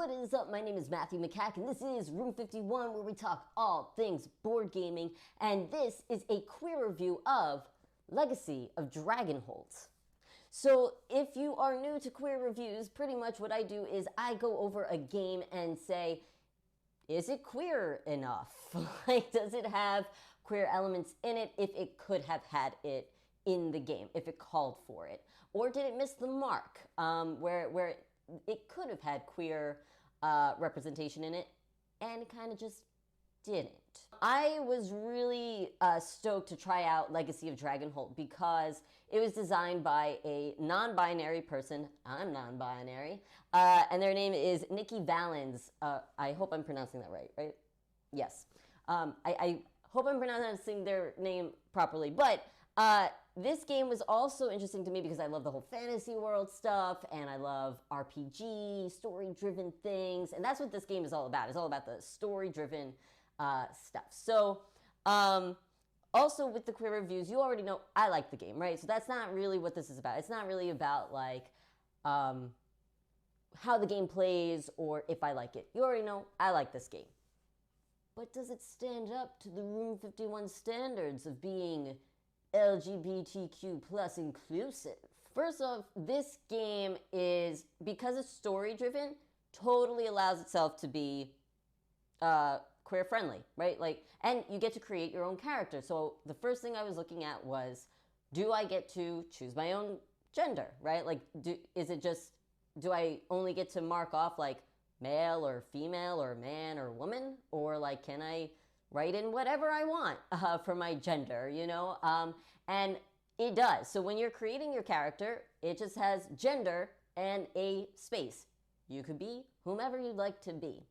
What is up? My name is Matthew Makak, and this is Room 51, where we talk all things board gaming, and this is a queer review of Legacy of Dragonholt. So if you are new to queer reviews, pretty much what I do is I go over a game and say, is it queer enough? Like, does it have queer elements in it if it could have had it in the game, if it called for it? Or did it miss the mark, where it could have had queer representation in it and it kind of just didn't. I was really stoked to try out Legacy of Dragonholt because it was designed by a non-binary person. I'm non-binary. And their name is Nikki Valens. I hope I'm pronouncing that right? Yes. I hope I'm pronouncing their name properly. But this game was also interesting to me because I love the whole fantasy world stuff and I love RPG, story-driven things. And that's what this game is all about. It's all about the story-driven stuff. So, also with the queer reviews, you already know I like the game, right? So that's not really what this is about. It's not really about like how the game plays or if I like it. You already know I like this game. But does it stand up to the Room 51 standards of being LGBTQ plus inclusive? First off, this game is, because it's story driven, totally allows itself to be queer friendly, right? Like, and you get to create your own character. So the first thing I was looking at was, do I get to choose my own gender, right? Like, do I only get to mark off like male or female or man or woman? Or like, can I write in whatever I want for my gender, you know? And it does. So when you're creating your character, it just has gender and a space. You could be whomever you'd like to be.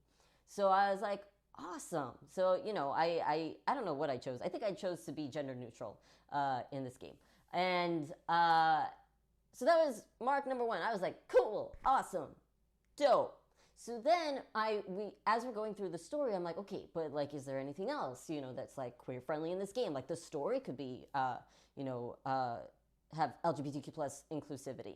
So I was like, awesome. So, you know, I don't know what I chose. I think I chose to be gender neutral in this game. And so that was mark number one. I was like, cool, awesome, dope. So then as we're going through the story, I'm like, okay, but like, is there anything else, you know, that's like queer friendly in this game? Like the story could be, have LGBTQ plus inclusivity.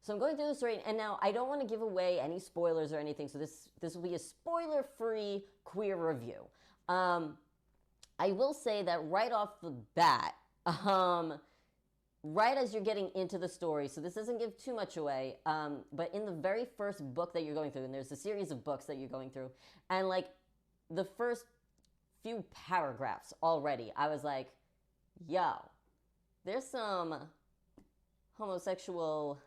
So I'm going through the story, and now I don't want to give away any spoilers or anything. So this will be a spoiler-free queer review. I will say that right off the bat, right as you're getting into the story, so this doesn't give too much away, but in the very first book that you're going through, and there's a series of books that you're going through, and like the first few paragraphs already, I was like, yo, there's some homosexual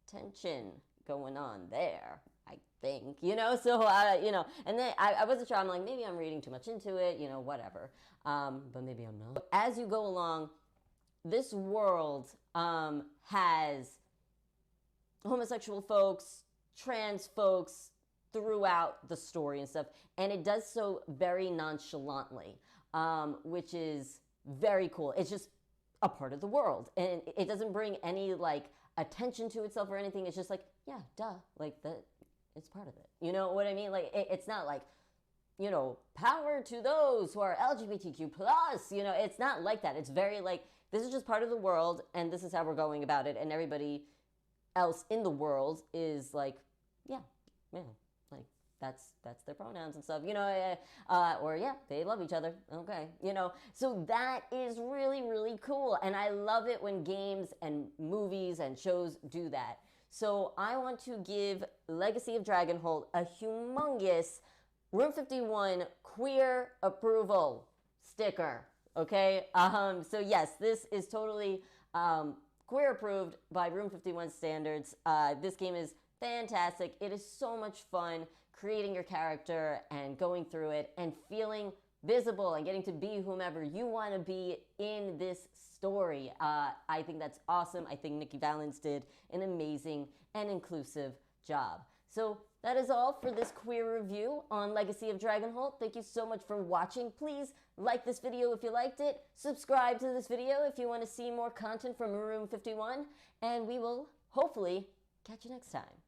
tension going on there, I think, you know? So, and then I wasn't sure. I'm like, maybe I'm reading too much into it, you know, whatever. But maybe I'm not. As you go along, this world has homosexual folks, trans folks throughout the story and stuff, and it does so very nonchalantly, which is very cool. It's just a part of the world, and it doesn't bring any like attention to itself or anything. It's just like, yeah, duh, like that, it's part of it. You know what I mean? Like it's not like, you know, power to those who are LGBTQ plus, you know, it's not like that. It's very like, this is just part of the world and this is how we're going about it. And everybody else in the world is like, yeah, like that's their pronouns and stuff, you know, or yeah, they love each other. Okay. You know, so that is really, really cool. And I love it when games and movies and shows do that. So I want to give Legacy of Dragonholt a humongous Room 51 queer approval sticker, okay? So yes, this is totally queer approved by Room 51 standards. This game is fantastic. It is so much fun creating your character and going through it and feeling visible and getting to be whomever you want to be in this story. I think that's awesome. I think Nikki Valens did an amazing and inclusive job. So that is all for this queer review on Legacy of Dragonholt. Thank you so much for watching. Please like this video if you liked it. Subscribe to this video if you want to see more content from Room 51. And we will hopefully catch you next time.